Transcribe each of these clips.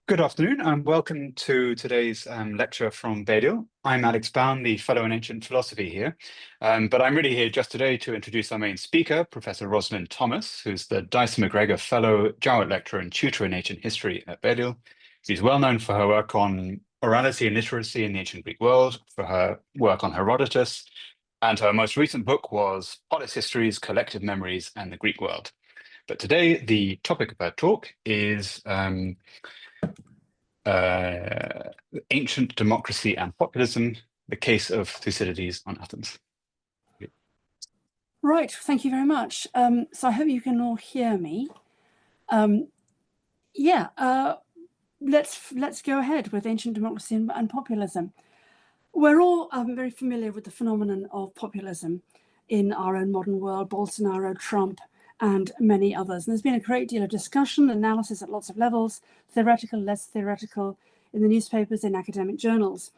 Good afternoon and welcome to today's lecture from Balliol. I'm Alex Bown, the Fellow in Ancient Philosophy here, but I'm really here just today to introduce our main speaker, Professor Rosalind Thomas, who's the Dyson-Macgregor Fellow, Jowett Lecturer and Tutor in Ancient History at Balliol. She's well known for her work on orality and literacy in the ancient Greek world, for her work on Herodotus, and her most recent book was Polis Histories, Collective Memories and the Greek World. But today, the topic of her talk is ancient democracy and populism, the case of Thucydides on Athens. Right, thank you very much. So I hope you can all hear me. Let's go ahead with ancient democracy and populism. We're all very familiar with the phenomenon of populism in our own modern world, Bolsonaro, Trump, and many others. And there's been a great deal of discussion, analysis at lots of levels, theoretical, less theoretical, in the newspapers, in academic journals.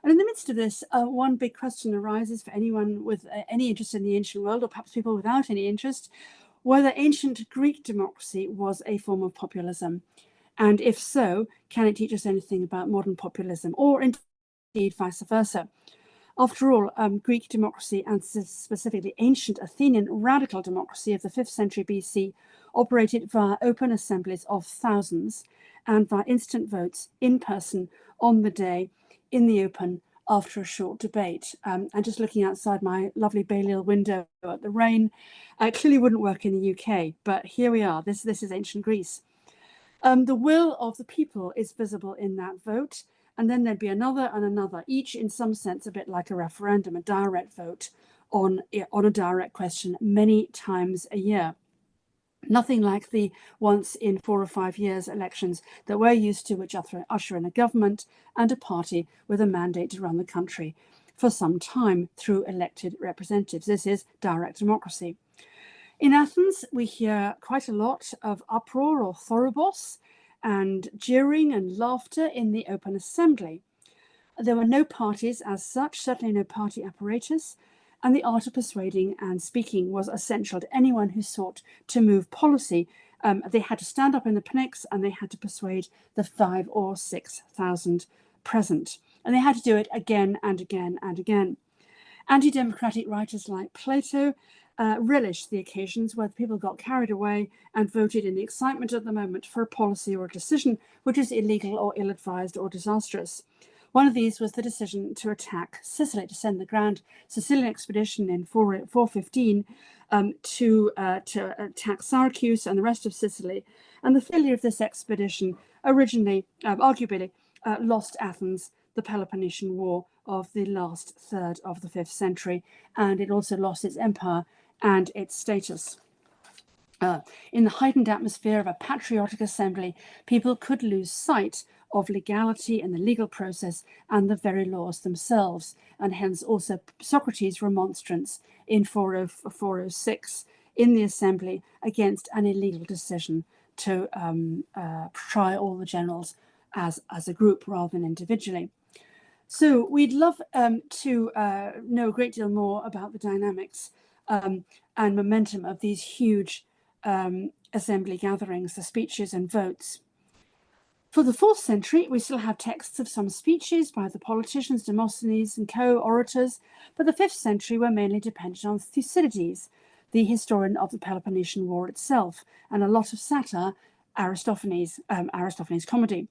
And in the midst of this, one big question arises for anyone with any interest in the ancient world, or perhaps people without any interest, whether ancient Greek democracy was a form of populism. And if so, can it teach us anything about modern populism, or indeed vice versa? After all, Greek democracy, and specifically ancient Athenian radical democracy of the 5th century BC, operated via open assemblies of thousands and via instant votes in person on the day in the open after a short debate. And just looking outside my lovely Balliol window at the rain, clearly wouldn't work in the UK, but here we are. This is ancient Greece. The will of the people is visible in that vote. And then there'd be another and another, each in some sense a bit like a referendum, a direct vote on a direct question many times a year. Nothing like the once in 4 or 5 years elections that we're used to, which usher in a government and a party with a mandate to run the country for some time through elected representatives. This is direct democracy. In Athens, we hear quite a lot of uproar or thorobos, and jeering and laughter in the open assembly. There were no parties as such, certainly no party apparatus, and the art of persuading and speaking was essential to anyone who sought to move policy. They had to stand up in the pnyx and they had to persuade the 5,000 or 6,000 present. And they had to do it again and again and again. Anti-democratic writers like Plato relished the occasions where people got carried away and voted in the excitement of the moment for a policy or a decision which is illegal or ill-advised or disastrous. One of these was the decision to attack Sicily, to send the grand Sicilian expedition in 415 to attack Syracuse and the rest of Sicily. And the failure of this expedition originally, arguably, lost Athens the Peloponnesian War of the last third of the 5th century, and it also lost its empire and its status. In the heightened atmosphere of a patriotic assembly, people could lose sight of legality and the legal process and the very laws themselves, and hence also Socrates' remonstrance in 406 in the assembly against an illegal decision to try all the generals as a group rather than individually. So we'd love to know a great deal more about the dynamics and momentum of these huge assembly gatherings, the speeches and votes. For the 4th century, we still have texts of some speeches by the politicians, Demosthenes and co-orators, but the 5th century were mainly dependent on Thucydides, the historian of the Peloponnesian War itself, and a lot of satire, Aristophanes' comedy.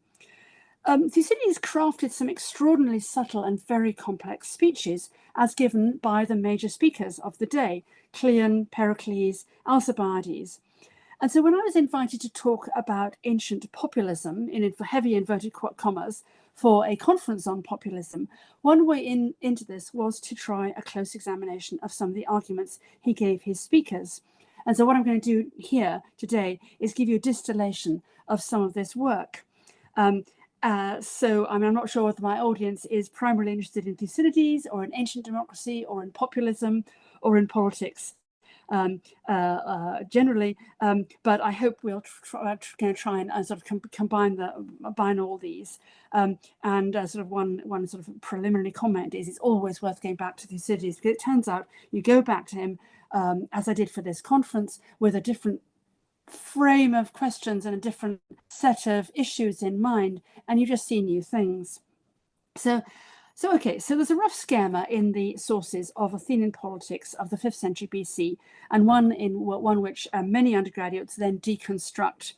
Thucydides crafted some extraordinarily subtle and very complex speeches as given by the major speakers of the day, Cleon, Pericles, Alcibiades. And so when I was invited to talk about ancient populism, in heavy inverted commas, for a conference on populism, one way into this was to try a close examination of some of the arguments he gave his speakers. And so what I'm going to do here today is give you a distillation of some of this work. I'm not sure whether my audience is primarily interested in Thucydides or in ancient democracy or in populism or in politics generally, but I hope we'll try and sort of combine all these. And sort of one sort of preliminary comment is it's always worth going back to Thucydides, because it turns out you go back to him, as I did for this conference, with a different frame of questions and a different set of issues in mind, and you just see new things. So there's a rough schema in the sources of Athenian politics of the 5th century BC, and one which many undergraduates then deconstruct.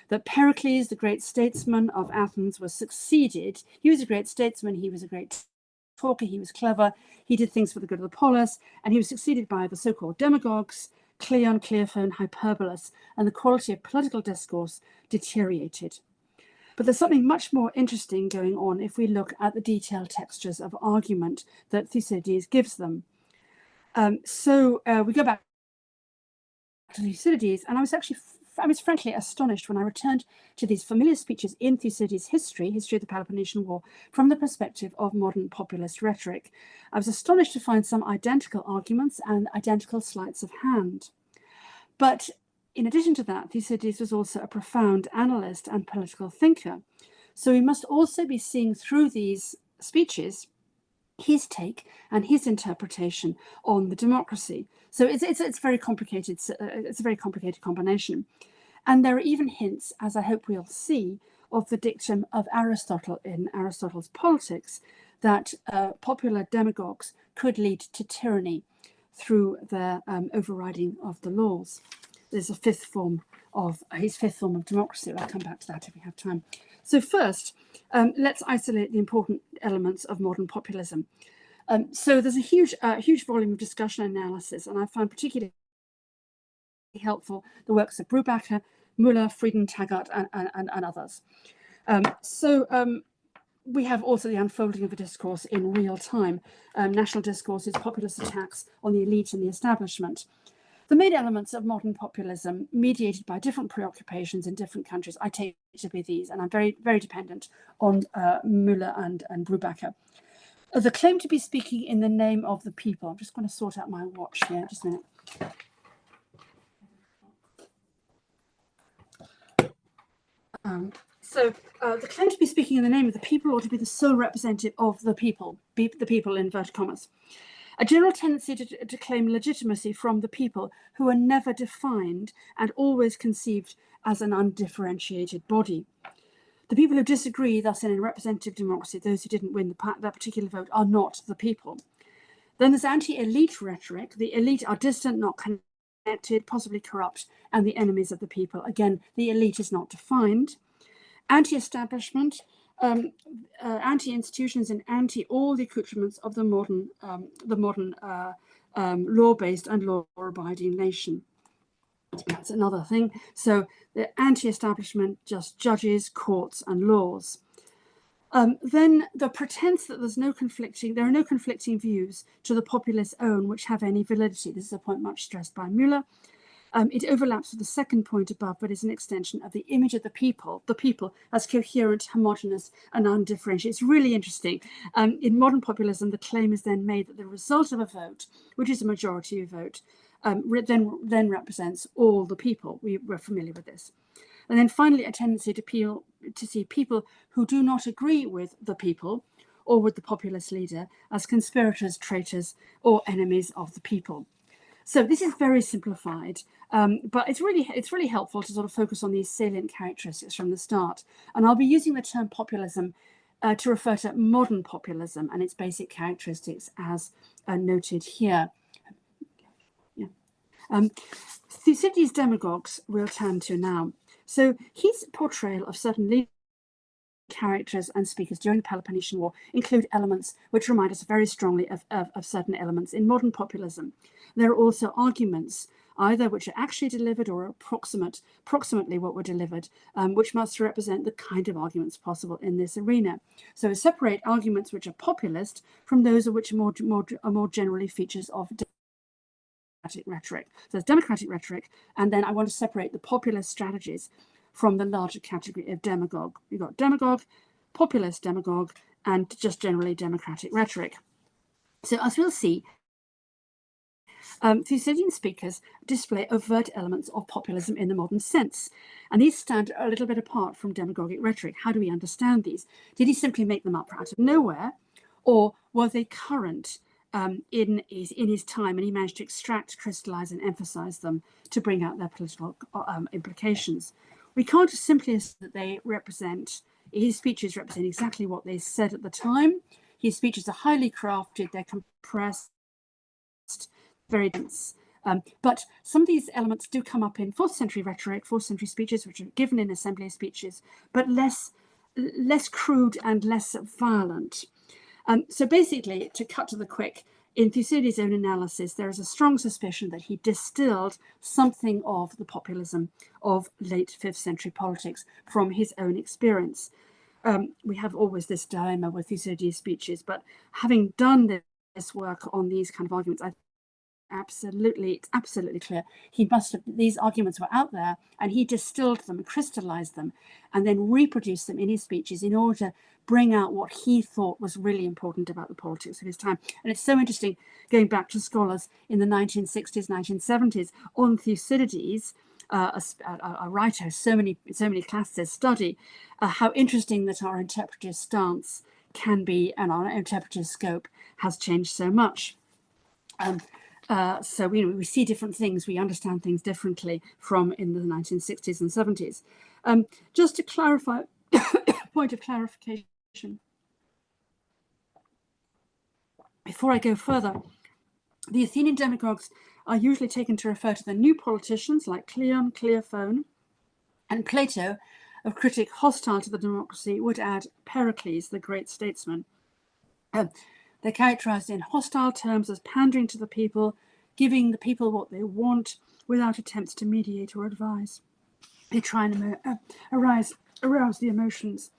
That Pericles, the great statesman of Athens, was succeeded. He was a great statesman, he was a great talker, he was clever, he did things for the good of the polis, and he was succeeded by the so-called demagogues, Cleon, Cleophon, Hyperbolus, and the quality of political discourse deteriorated. But there's something much more interesting going on if we look at the detailed textures of argument that Thucydides gives them. We go back to Thucydides, and I was frankly astonished when I returned to these familiar speeches in Thucydides' history of the Peloponnesian War, from the perspective of modern populist rhetoric. I was astonished to find some identical arguments and identical sleights of hand. But in addition to that, Thucydides was also a profound analyst and political thinker. So we must also be seeing through these speeches his take and his interpretation on the democracy. So it's very complicated. It's a very complicated combination. And there are even hints, as I hope we'll see, of the dictum of Aristotle in Aristotle's Politics, that popular demagogues could lead to tyranny through their overriding of the laws. There's his fifth form of democracy. I'll come back to that if we have time. So first, let's isolate the important elements of modern populism. So there's a huge volume of discussion and analysis, and I found particularly helpful the works of Brubacher, Müller, Frieden, Taggart, and others. We have also the unfolding of the discourse in real time, national discourses, populist attacks on the elite and the establishment. The main elements of modern populism, mediated by different preoccupations in different countries, I take to be these, and I'm very, very dependent on Müller and Brubacher. The claim to be speaking in the name of the people. I'm just going to sort out my watch here, just a minute. The claim to be speaking in the name of the people, or to be the sole representative of the people in inverted commas. A general tendency to claim legitimacy from the people, who are never defined and always conceived as an undifferentiated body. The people who disagree, thus in a representative democracy, those who didn't win that particular vote, are not the people. Then there's anti-elite rhetoric. The elite are distant, not connected, possibly corrupt, and the enemies of the people. Again, the elite is not defined. Anti-establishment, anti-institutions, and anti all the accoutrements of the modern law-based and law-abiding nation. That's another thing. So the anti-establishment, just judges, courts, and laws. Then the pretense that there are no conflicting views to the populist's own which have any validity. This is a point much stressed by Müller. It overlaps with the second point above, but is an extension of the image of the people as coherent, homogeneous, and undifferentiated. It's really interesting. In modern populism, the claim is then made that the result of a vote, which is a majority vote, then represents all the people. We're familiar with this. And then finally, a tendency to see people who do not agree with the people or with the populist leader as conspirators, traitors, or enemies of the people. So this is very simplified, but it's really helpful to sort of focus on these salient characteristics from the start. And I'll be using the term populism to refer to modern populism and its basic characteristics as noted here. Thucydides' demagogues we'll turn to now. So his portrayal of certain leading characters and speakers during the Peloponnesian War include elements which remind us very strongly of certain elements in modern populism. There are also arguments, either which are actually delivered or approximately what were delivered, which must represent the kind of arguments possible in this arena. So separate arguments which are populist from those which are more generally features of democratic rhetoric. So there's democratic rhetoric, and then I want to separate the populist strategies from the larger category of demagogue. You've got demagogue, populist demagogue, and just generally democratic rhetoric. So as we'll see, Thucydidean speakers display overt elements of populism in the modern sense, and these stand a little bit apart from demagogic rhetoric. How do we understand these? Did he simply make them up out of nowhere, or were they current in his time, and he managed to extract, crystallize, and emphasize them to bring out their political implications? We can't just simply assume that his speeches represent exactly what they said at the time. His speeches are highly crafted, they're compressed, very dense. But some of these elements do come up in 4th century rhetoric, 4th century speeches, which are given in assembly speeches, but less crude and less violent. So basically, to cut to the quick, in Thucydides' own analysis, there is a strong suspicion that he distilled something of the populism of late 5th century politics from his own experience. We have always this dilemma with Thucydides' speeches, but having done this work on these kind of arguments, it's absolutely clear these arguments were out there, and he distilled them, crystallized them, and then reproduced them in his speeches in order to bring out what he thought was really important about the politics of his time. And it's so interesting going back to scholars in the 1960s, 1970s on Thucydides, a writer so many classes study, how interesting that our interpretive stance can be, and our interpretive scope has changed so much. So we see different things, we understand things differently from in the 1960s and 70s. Just to clarify, point of clarification, before I go further, the Athenian demagogues are usually taken to refer to the new politicians like Cleon, Cleophon, and Plato, a critic hostile to the democracy, would add Pericles, the great statesman. They're characterized in hostile terms as pandering to the people, giving the people what they want without attempts to mediate or advise. They try and arouse the emotions.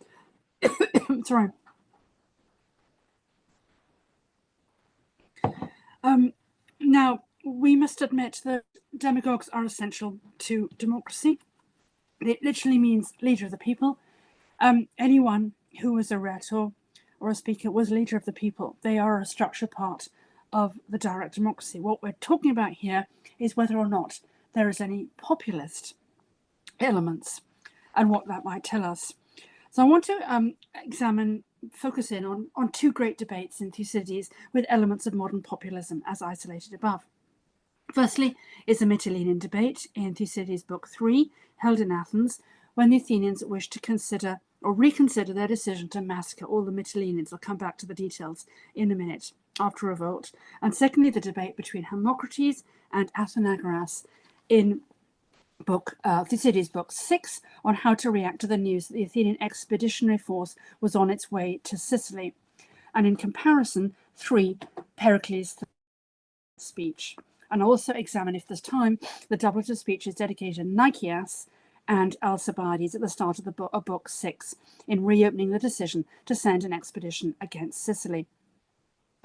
Sorry. Now, we must admit that demagogues are essential to democracy. It literally means leader of the people. Anyone who was a rhetor or a speaker was leader of the people. They are a structured part of the direct democracy. What we're talking about here is whether or not there is any populist elements and what that might tell us. So I want to focus in on two great debates in Thucydides with elements of modern populism as isolated above. Firstly is the Mytilenean debate in Thucydides' book 3, held in Athens, when the Athenians wished to consider or reconsider their decision to massacre all the Mytileneans. I'll come back to the details in a minute, after revolt. And secondly, the debate between Hermocrates and Athenagoras in Thucydides' book 6 on how to react to the news that the Athenian expeditionary force was on its way to Sicily. And in comparison, 3, Pericles' speech. And also examine, if there's time, the doublet of speeches dedicated to Nicias and Alcibiades at the start of the book 6 in reopening the decision to send an expedition against Sicily.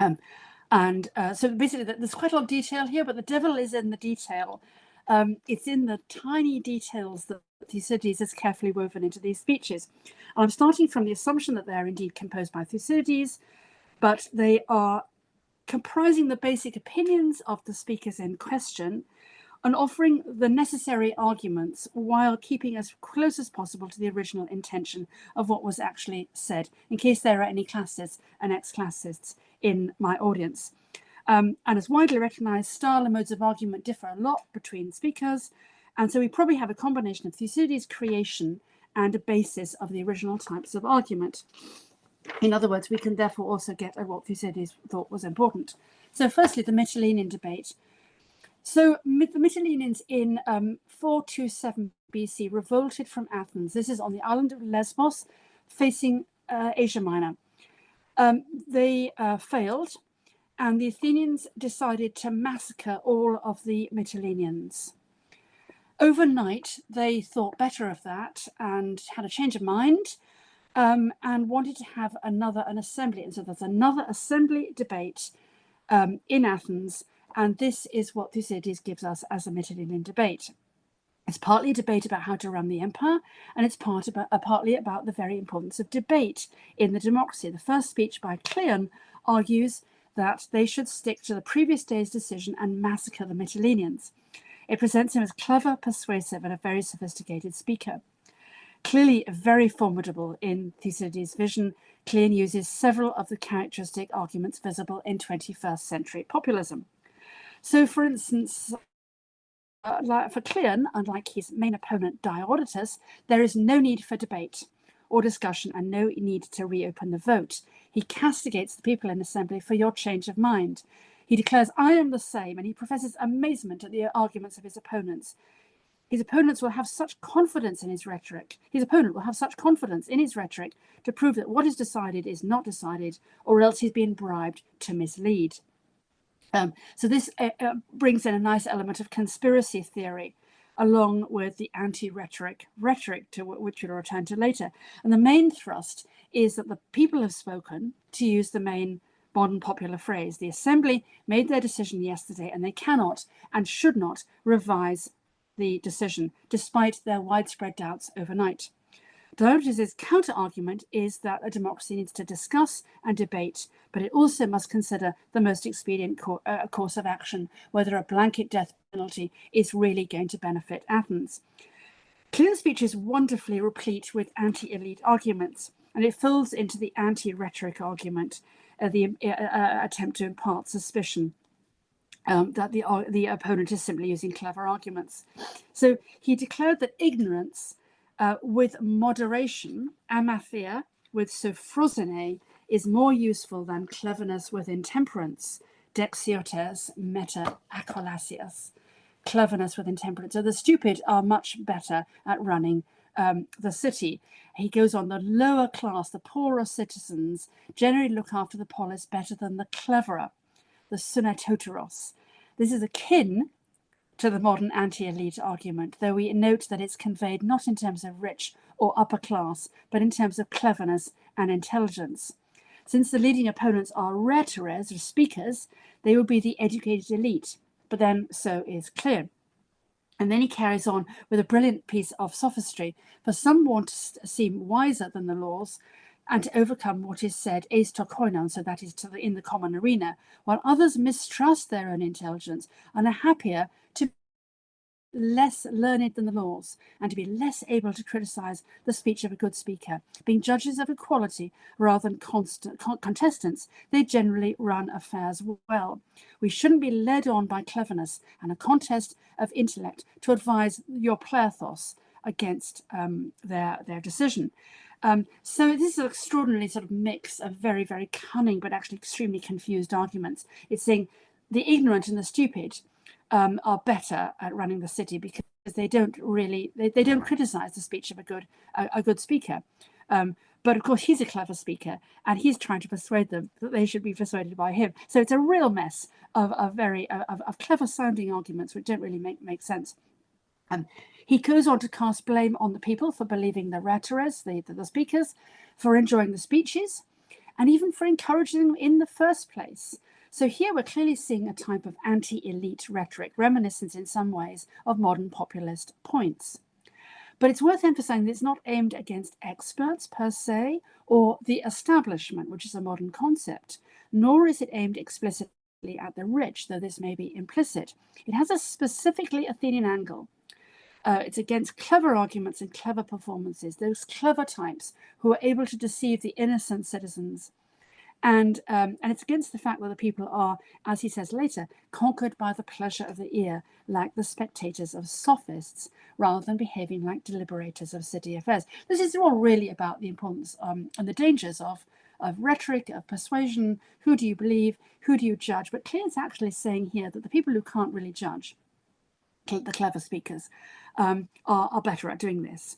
So basically there's quite a lot of detail here, but the devil is in the detail. It's in the tiny details that Thucydides has carefully woven into these speeches. And I'm starting from the assumption that they're indeed composed by Thucydides, but they are comprising the basic opinions of the speakers in question and offering the necessary arguments while keeping as close as possible to the original intention of what was actually said, in case there are any classists and ex-classists in my audience. And as widely recognized, style and modes of argument differ a lot between speakers, and so we probably have a combination of Thucydides' creation and a basis of the original types of argument. In other words, we can therefore also get at what Thucydides thought was important. So firstly, the Mytilenean debate. So the Mytileneans in 427 BC revolted from Athens. This is on the island of Lesbos, facing Asia Minor. They failed, and the Athenians decided to massacre all of the Mytileneans. Overnight, they thought better of that and had a change of mind, and wanted to have an assembly. And so there's another assembly debate in Athens, and this is what Thucydides gives us as a Mytilenean debate. It's partly a debate about how to run the empire, and it's partly about the very importance of debate in the democracy. The first speech by Cleon argues that they should stick to the previous day's decision and massacre the Mytileneans. It presents him as clever, persuasive, and a very sophisticated speaker. Clearly very formidable in Thucydides' vision, Cleon uses several of the characteristic arguments visible in 21st century populism. So, for instance, for Cleon, unlike his main opponent Diodotus, there is no need for debate or discussion and no need to reopen the vote. He castigates the people in assembly for your change of mind. He declares, I am the same, and he professes amazement at the arguments of his opponents. His opponents will have such confidence in his rhetoric. His opponent will have such confidence in his rhetoric to prove that what is decided is not decided, or else he's been bribed to mislead. So this brings in a nice element of conspiracy theory, along with the anti-rhetoric to which we'll return to later. And the main thrust is that the people have spoken, to use the main modern popular phrase. The assembly made their decision yesterday, and they cannot and should not revise the decision, despite their widespread doubts overnight. Diodotus's counter-argument is that a democracy needs to discuss and debate, but it also must consider the most expedient course of action, whether a blanket death penalty is really going to benefit Athens. Cleon's speech is wonderfully replete with anti-elite arguments, and it falls into the anti-rhetoric argument, the attempt to impart suspicion that the opponent is simply using clever arguments. So he declared that ignorance with moderation, amathia with sophrosine, is more useful than cleverness with intemperance, dexiotes meta acholasias, cleverness with intemperance. So the stupid are much better at running the city. He goes on, the lower class, the poorer citizens, generally look after the polis better than the cleverer, the sunatoteros. This is akin to the modern anti-elite argument, though we note that it's conveyed not in terms of rich or upper class, but in terms of cleverness and intelligence. Since the leading opponents are rhetores, or speakers, they will be the educated elite, but then so is Cleon. And then he carries on with a brilliant piece of sophistry, for some want to seem wiser than the laws, and to overcome what is said eis to koinon, so that is in the common arena, while others mistrust their own intelligence and are happier to be less learned than the laws and to be less able to criticize the speech of a good speaker. Being judges of equality rather than contestants, they generally run affairs well. We shouldn't be led on by cleverness and a contest of intellect to advise your plethos against their decision. So this is an extraordinarily sort of mix of very, very cunning but actually extremely confused arguments. It's saying the ignorant and the stupid are better at running the city because they don't really they don't criticize the speech of a good speaker. But of course he's a clever speaker and he's trying to persuade them that they should be persuaded by him. So it's a real mess of clever sounding arguments which don't really make sense. He goes on to cast blame on the people for believing the rhetores, the speakers, for enjoying the speeches, and even for encouraging them in the first place. So here we're clearly seeing a type of anti-elite rhetoric, reminiscent in some ways of modern populist points. But it's worth emphasizing that it's not aimed against experts per se, or the establishment, which is a modern concept, nor is it aimed explicitly at the rich, though this may be implicit. It has a specifically Athenian angle. It's against clever arguments and clever performances, those clever types who are able to deceive the innocent citizens. And it's against the fact that the people are, as he says later, conquered by the pleasure of the ear, like the spectators of sophists, rather than behaving like deliberators of city affairs. This is all really about the importance and the dangers of rhetoric, of persuasion. Who do you believe? Who do you judge? But Cleon's actually saying here that the people who can't really judge, the clever speakers, are better at doing this.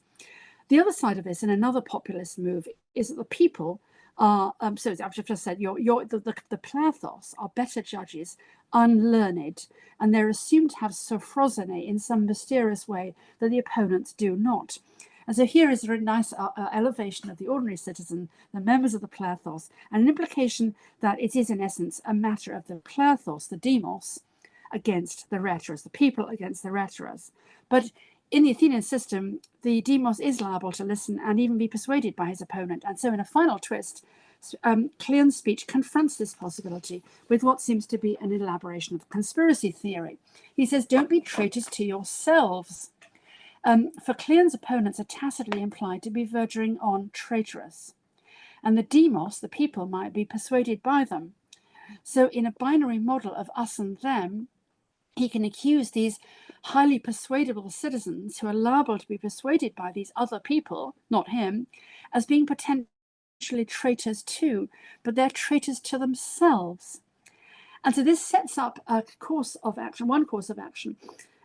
The other side of this, in another populist move, is that the people are, so I've just said, the plethos are better judges, unlearned, and they're assumed to have sophrosine in some mysterious way that the opponents do not. And so here is a very nice elevation of the ordinary citizen, the members of the plethos, and an implication that it is in essence a matter of the plethos, the demos, against the rhetores, the people against the rhetores. But in the Athenian system, the demos is liable to listen and even be persuaded by his opponent. And so in a final twist, Cleon's speech confronts this possibility with what seems to be an elaboration of conspiracy theory. He says, don't be traitors to yourselves. For Cleon's opponents are tacitly implied to be verging on traitorous. And the demos, the people, might be persuaded by them. So in a binary model of us and them, he can accuse these highly persuadable citizens who are liable to be persuaded by these other people, not him, as being potentially traitors too, but they're traitors to themselves. And so this sets up a course of action, one course of action,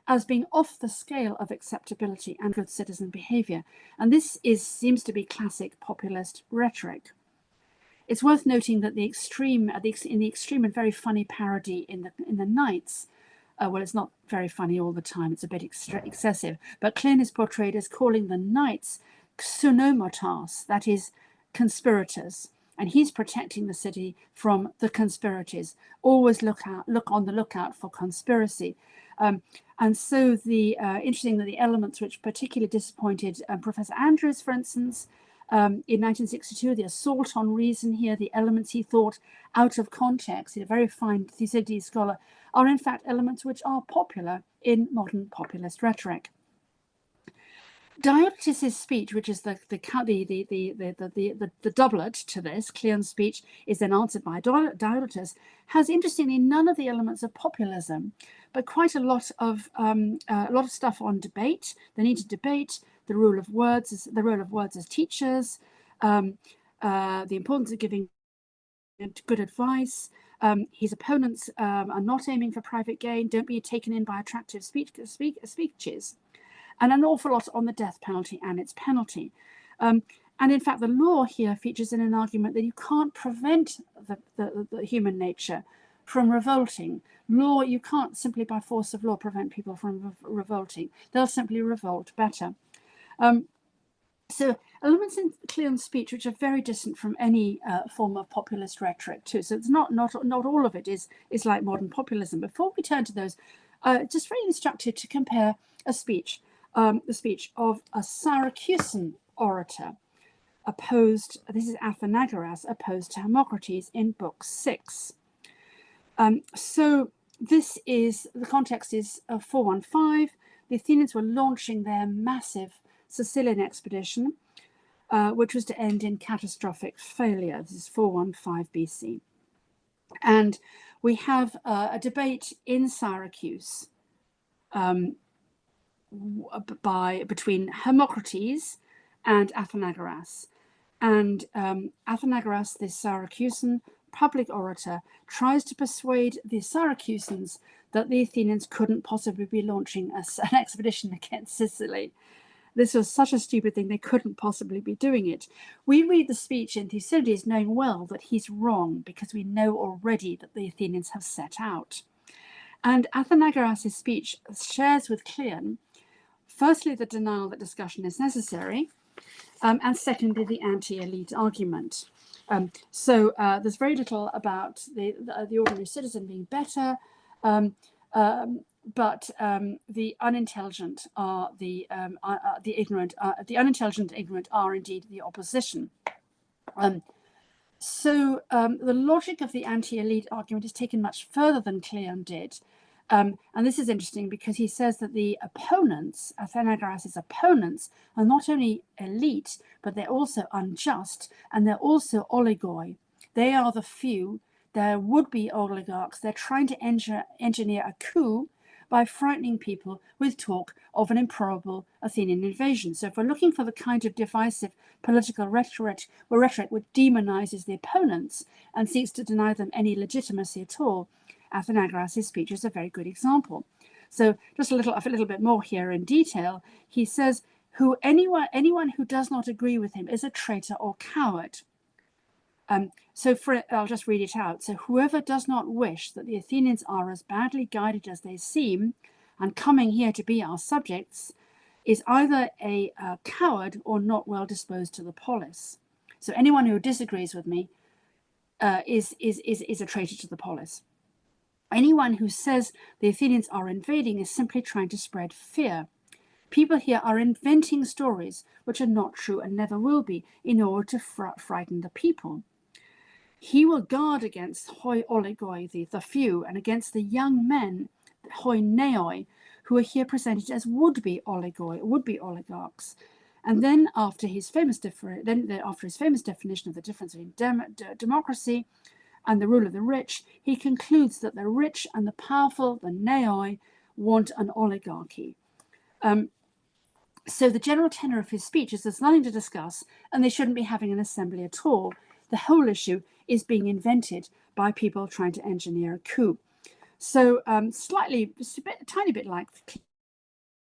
as being off the scale of acceptability and good citizen behavior. And this seems to be classic populist rhetoric. It's worth noting that in the extreme and very funny parody in the Knights, well, it's not very funny all the time, it's a bit excessive, but Cleon is portrayed as calling the Knights xenomotas, that is, conspirators, and he's protecting the city from the conspirators. Always look on the lookout for conspiracy. And so interesting that the elements which particularly disappointed Professor Andrews, for instance, in 1962, the assault on reason here, the elements he thought out of context, a very fine Thucydides scholar, are in fact elements which are popular in modern populist rhetoric. Diodotus' speech, which is the doublet to this, Cleon's speech is then answered by Diodotus, has interestingly none of the elements of populism, but quite a lot of stuff on debate. The need to debate, the role of words as teachers, the importance of giving good advice. His opponents are not aiming for private gain. Don't be taken in by attractive speeches. And an awful lot on the death penalty and its penalty. And in fact, the law here features in an argument that you can't prevent the human nature from revolting. Law, you can't simply by force of law prevent people from revolting. They'll simply revolt better. So elements in Cleon's speech which are very distant from any form of populist rhetoric too. So it's not all of it is like modern populism. Before we turn to those, just very instructive to compare a speech, the speech of a Syracusan orator this is Athenagoras opposed to Hermocrates in Book 6. So this is, the context is 415. The Athenians were launching their massive Sicilian expedition, which was to end in catastrophic failure. This is 415 BC. And we have a debate in Syracuse between Hermocrates and Athenagoras. And Athenagoras, this Syracusan public orator, tries to persuade the Syracusans that the Athenians couldn't possibly be launching an expedition against Sicily. This was such a stupid thing, they couldn't possibly be doing it. We read the speech in Thucydides knowing well that he's wrong, because we know already that the Athenians have set out. And Athenagoras' speech shares with Cleon, firstly, the denial that discussion is necessary, and secondly, the anti-elite argument. So there's very little about the ordinary citizen being better, but the unintelligent are the ignorant. The unintelligent and ignorant are indeed the opposition. So the logic of the anti-elite argument is taken much further than Cleon did. And this is interesting because he says that the opponents, Athenagoras' opponents, are not only elite, but they're also unjust, and they're also oligoi. They are the few, they're would-be oligarchs. They're trying to engineer a coup by frightening people with talk of an improbable Athenian invasion. So if we're looking for the kind of divisive political rhetoric which demonizes the opponents and seeks to deny them any legitimacy at all, Athenagoras' speech is a very good example. So just a little bit more here in detail. He says, anyone who does not agree with him is a traitor or coward. I'll just read it out. So whoever does not wish that the Athenians are as badly guided as they seem, and coming here to be our subjects, is either a coward or not well disposed to the polis. So anyone who disagrees with me is a traitor to the polis. Anyone who says the Athenians are invading is simply trying to spread fear. People here are inventing stories which are not true and never will be in order to frighten the people. He will guard against hoi oligoi, the few, and against the young men, hoi neoi, who are here presented as would-be oligarchs. And then after his famous definition of the difference between democracy and the rule of the rich, he concludes that the rich and the powerful, the neoi, want an oligarchy. So the general tenor of his speech is there's nothing to discuss and they shouldn't be having an assembly at all. The whole issue is being invented by people trying to engineer a coup. So slightly, just a tiny bit like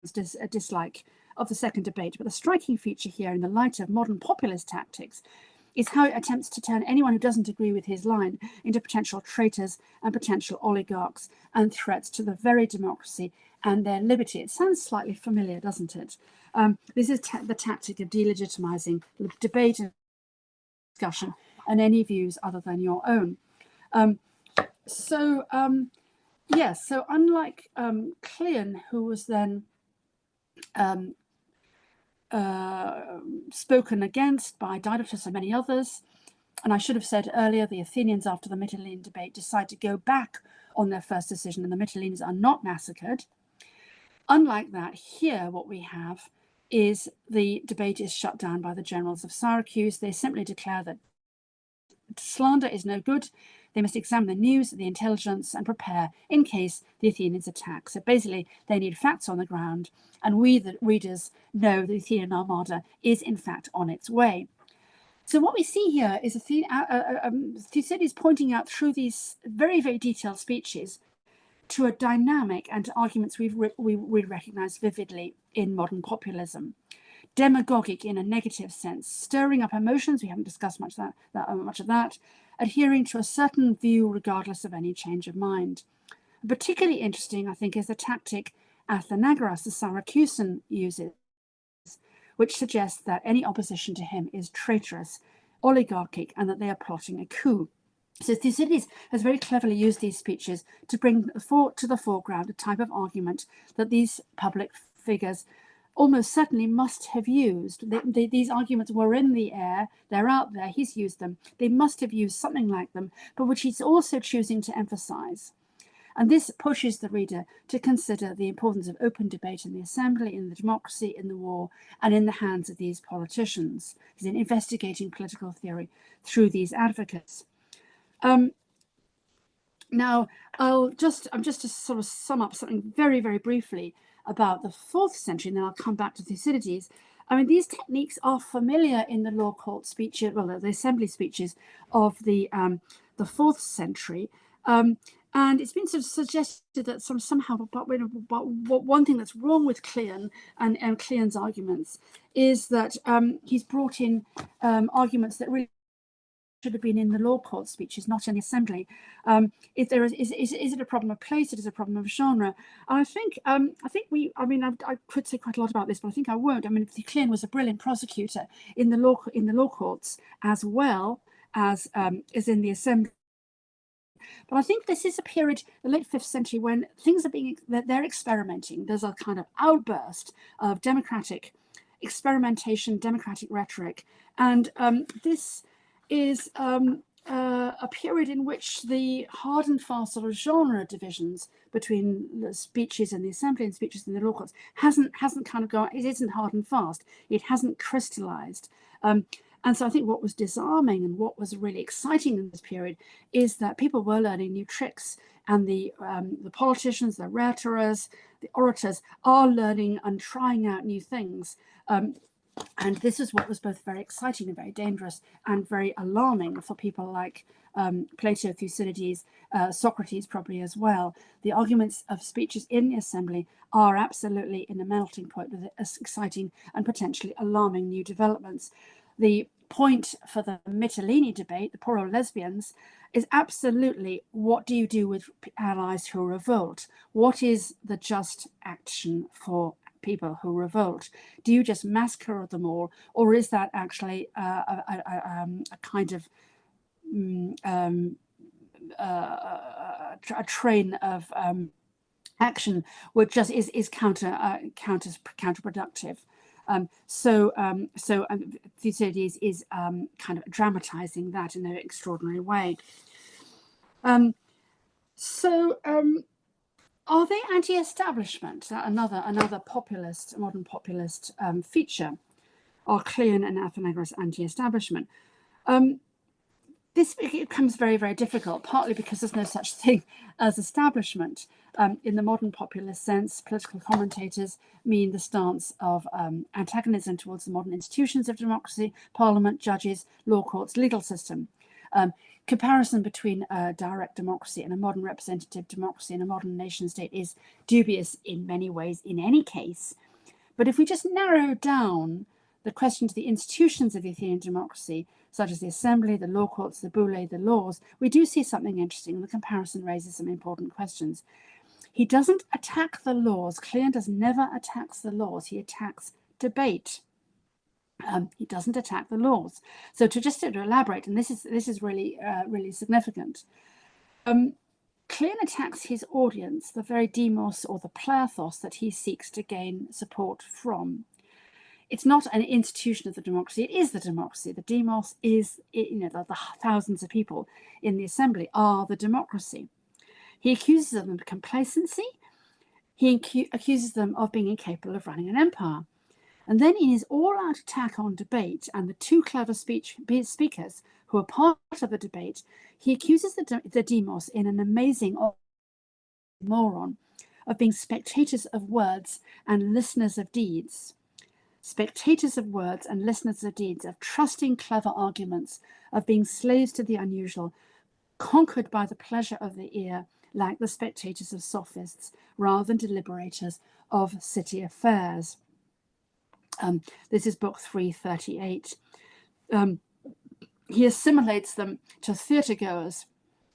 a dislike of the second debate, but the striking feature here in the light of modern populist tactics is how it attempts to turn anyone who doesn't agree with his line into potential traitors and potential oligarchs and threats to the very democracy and their liberty. It sounds slightly familiar, doesn't it? This is the tactic of delegitimizing the debate and discussion and any views other than your own. Yes, so unlike Cleon, who was then spoken against by Didotus and many others, and I should have said earlier, the Athenians after the Mytilene debate decide to go back on their first decision and the Mytilenes are not massacred. Unlike that, here what we have is the debate is shut down by the generals of Syracuse. They simply declare that slander is no good. They must examine the news, the intelligence, and prepare in case the Athenians attack. So basically, they need facts on the ground, and we, the readers, know the Athenian armada is in fact on its way. So what we see here is Thucydides pointing out through these very, very detailed speeches to a dynamic and to arguments we recognize vividly in modern populism. Demagogic in a negative sense, stirring up emotions, we haven't discussed much of that, adhering to a certain view regardless of any change of mind. Particularly interesting, I think, is the tactic Athenagoras, the Syracusan, uses, which suggests that any opposition to him is traitorous, oligarchic, and that they are plotting a coup. So Thucydides has very cleverly used these speeches to bring to the foreground a type of argument that these public figures almost certainly must have used. These arguments were in the air, they're out there, he's used them. They must have used something like them, but which he's also choosing to emphasize. And this pushes the reader to consider the importance of open debate in the assembly, in the democracy, in the war, and in the hands of these politicians. He's investigating political theory through these advocates. Now, just to sort of sum up something very, very briefly about the 4th century, and then I'll come back to Thucydides. I mean, these techniques are familiar in the law court speeches, well, the assembly speeches of the 4th century. And it's been sort of suggested that somehow, but one thing that's wrong with Cleon and Cleon's arguments is that he's brought in arguments that really should have been in the law court speeches, not in the assembly. If there is it a problem of place? It is a problem of genre. And I think I could say quite a lot about this, but I think I won't. I mean, Cleon was a brilliant prosecutor in the law courts as well as in the assembly. But I think this is a period, the late 5th century, when things they're experimenting. There's a kind of outburst of democratic experimentation, democratic rhetoric, and this is a period in which the hard and fast sort of genre divisions between the speeches in the assembly and speeches in the law courts hasn't kind of gone. It isn't hard and fast. It hasn't crystallized. And so I think what was disarming and what was really exciting in this period is that people were learning new tricks, and the politicians, the rhetorers, the orators are learning and trying out new things. And this is what was both very exciting and very dangerous and very alarming for people like Plato, Thucydides, Socrates probably as well. The arguments of speeches in the assembly are absolutely in a melting point with exciting and potentially alarming new developments. The point for the Mytilene debate, the poor old lesbians, is absolutely what do you do with allies who revolt? What is the just action for people who revolt? Do you just massacre them all, or is that actually a kind of a train of action which just is counterproductive? So Thucydides is kind of dramatizing that in an extraordinary way. Are they anti-establishment? Another populist, modern populist feature. Are Cleon and Athenagoras anti-establishment? this becomes very, very difficult, partly because there's no such thing as establishment. In the modern populist sense, political commentators mean the stance of antagonism towards the modern institutions of democracy, parliament, judges, law courts, legal system. Comparison between direct democracy and a modern representative democracy and a modern nation state is dubious in many ways in any case. But if we just narrow down the question to the institutions of the Athenian democracy, such as the assembly, the law courts, the bullae, the laws, we do see something interesting. The comparison raises some important questions. He doesn't attack the laws. Cleon never attacks the laws. He attacks debate. He doesn't attack the laws. So to elaborate, and this is really really significant. Cleon attacks his audience, the very demos or the plethos that he seeks to gain support from. It's not an institution of the democracy, it is the democracy. The demos is, the thousands of people in the assembly are the democracy. He accuses them of complacency. He accuses them of being incapable of running an empire. And then in his all-out attack on debate and the two clever speakers who are part of the debate, he accuses the demos in an amazing moron of being spectators of words and listeners of deeds. Spectators of words and listeners of deeds, of trusting clever arguments, of being slaves to the unusual, conquered by the pleasure of the ear, like the spectators of sophists, rather than deliberators of city affairs. This is book 338. He assimilates them to theatre goers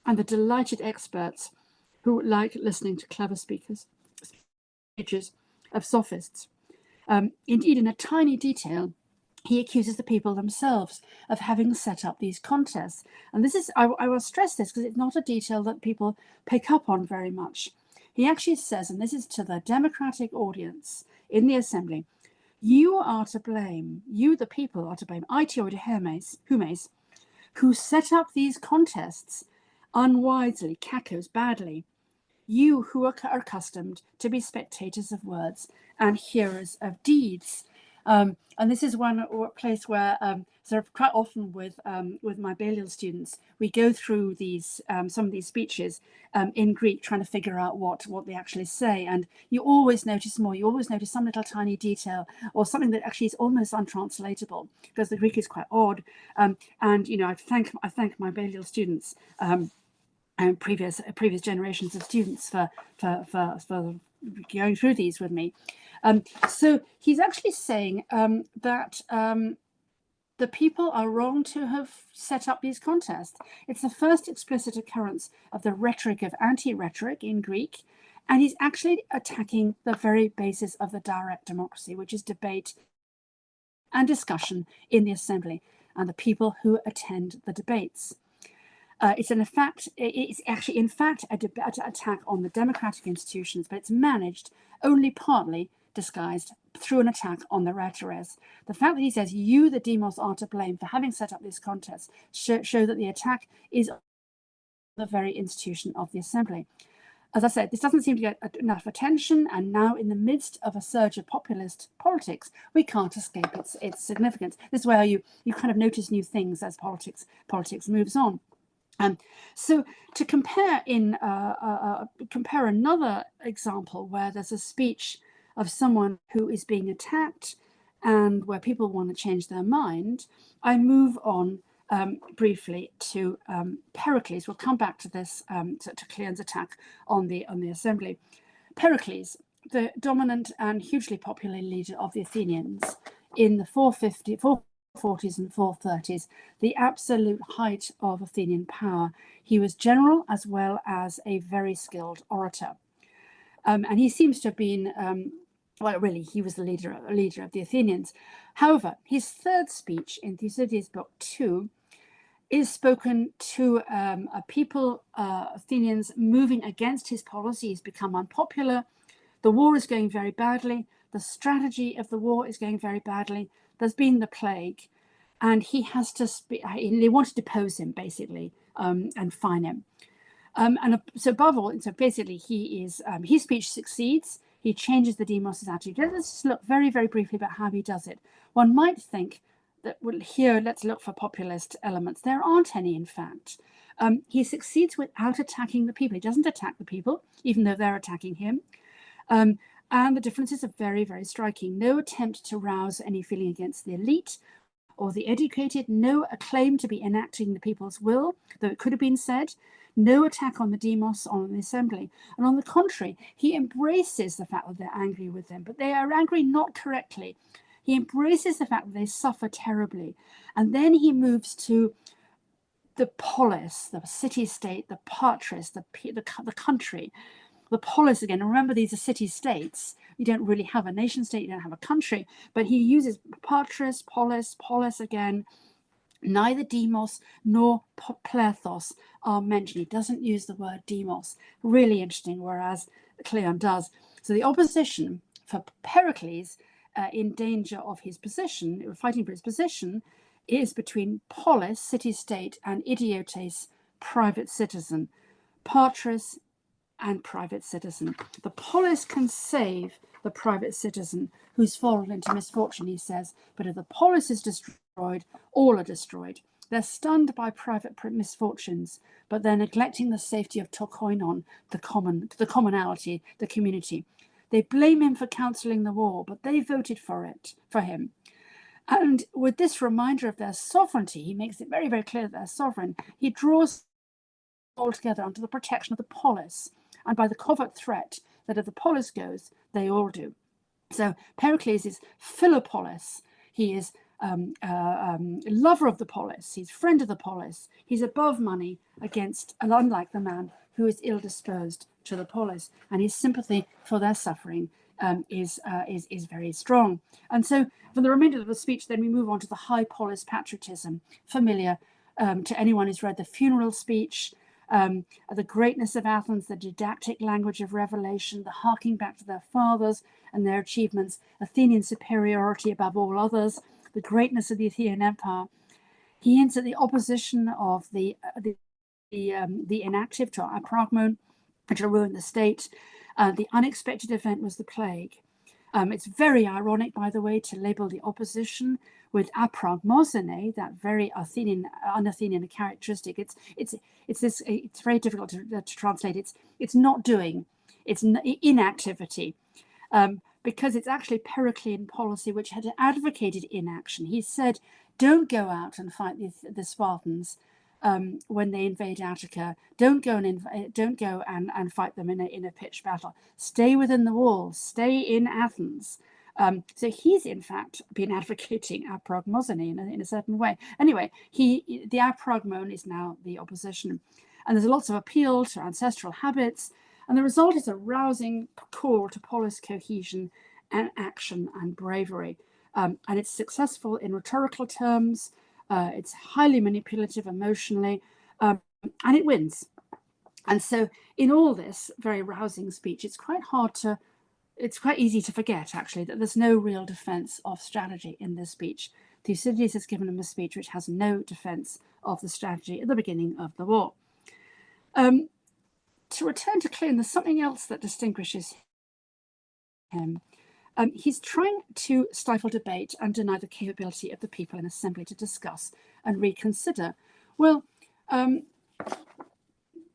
and the delighted experts who like listening to clever speeches of sophists. Indeed, in a tiny detail, he accuses the people themselves of having set up these contests. And this is, I will stress this because it's not a detail that people pick up on very much. He actually says, and this is to the democratic audience in the assembly, you are to blame, you the people are to blame, humes, who set up these contests unwisely, kakos, badly, you who are accustomed to be spectators of words and hearers of deeds. And this is one place where sort of quite often with my Balliol students, we go through these some of these speeches in Greek, trying to figure out what they actually say. And you always notice more. You always notice some little tiny detail or something that actually is almost untranslatable because the Greek is quite odd. And I thank my Balliol students and previous generations of students for going through these with me. So he's actually saying that the people are wrong to have set up these contests. It's the first explicit occurrence of the rhetoric of anti-rhetoric in Greek, and he's actually attacking the very basis of the direct democracy, which is debate and discussion in the assembly and the people who attend the debates. It's actually in fact an attack on the democratic institutions, but it's managed only partly disguised through an attack on the rhetorics. The fact that he says you, the demos, are to blame for having set up this contest show that the attack is the very institution of the assembly. As I said, this doesn't seem to get enough attention, and now in the midst of a surge of populist politics, we can't escape its significance. This is where you kind of notice new things as politics moves on. So to compare compare another example where there's a speech of someone who is being attacked and where people want to change their mind, I move on briefly to Pericles. We'll come back to this, to Cleon's attack on the assembly. Pericles, the dominant and hugely popular leader of the Athenians in the 440s and 430s, the absolute height of Athenian power. He was general as well as a very skilled orator. And he seems to have been, really, he was the leader of the Athenians. However, his third speech in Thucydides book 2 is spoken to a people, Athenians, moving against his policy. He's become unpopular. The war is going very badly. The strategy of the war is going very badly. There's been the plague, and he has to speak. They want to depose him, basically, and fine him. So above all, so basically, his speech succeeds. He changes the demos' attitude. Let's just look very, very briefly about how he does it. One might think here, let's look for populist elements. There aren't any, in fact. He succeeds without attacking the people. He doesn't attack the people, even though they're attacking him. And the differences are very, very striking. No attempt to rouse any feeling against the elite or the educated, no claim to be enacting the people's will, though it could have been said, no attack on the demos, on the assembly. And on the contrary, he embraces the fact that they're angry with them, but they are angry not correctly. He embraces the fact that they suffer terribly. And then he moves to the polis, the city-state, the patris, the country. The polis again, remember these are city-states. You don't really have a nation-state, you don't have a country, but he uses patris, polis again. Neither demos nor plethos are mentioned. He doesn't use the word demos. Really interesting, whereas Cleon does. So the opposition for Pericles in danger of his position, fighting for his position, is between polis, city-state, and idiotes, private citizen. Patris and private citizen. The polis can save the private citizen who's fallen into misfortune, he says, but if the polis is destroyed, all are destroyed. They're stunned by private misfortunes, but they're neglecting the safety of tokoinon, the commonality, the community. They blame him for counselling the war, but they voted for him. And with this reminder of their sovereignty, he makes it very, very clear that they're sovereign. He draws all together under the protection of the polis, and by the covert threat that if the polis goes, they all do. So Pericles is philopolis. He is lover of the polis. He's friend of the polis. He's above money against, unlike the man who is ill-disposed to the polis, and his sympathy for their suffering is very strong. And so for the remainder of the speech, then we move on to the high polis patriotism, familiar to anyone who's read the funeral speech, the greatness of Athens, the didactic language of revelation, the harking back to their fathers and their achievements, Athenian superiority above all others, the greatness of the Athenian Empire. He hints at the opposition of the inactive to apragmon, which will ruin the state. The unexpected event was the plague. It's very ironic, by the way, to label the opposition with apragmosine, that very un-Athenian characteristic. It's very difficult to translate. It's not doing. It's inactivity, because it's actually Periclean policy which had advocated inaction. He said, "Don't go out and fight the Spartans when they invade Attica. Don't go and fight them in a pitched battle. Stay within the walls. Stay in Athens." So he's in fact been advocating apragmosine in a certain way. Anyway, the apragmon is now the opposition, and there's lots of appeal to ancestral habits, and the result is a rousing call to polis cohesion and action and bravery, and it's successful in rhetorical terms. It's highly manipulative emotionally, and it wins. And so in all this very rousing speech, it's quite easy to forget, actually, that there's no real defense of strategy in this speech. Thucydides has given him a speech which has no defense of the strategy at the beginning of the war. To return to Cleon, there's something else that distinguishes him. He's trying to stifle debate and deny the capability of the people in assembly to discuss and reconsider. Well,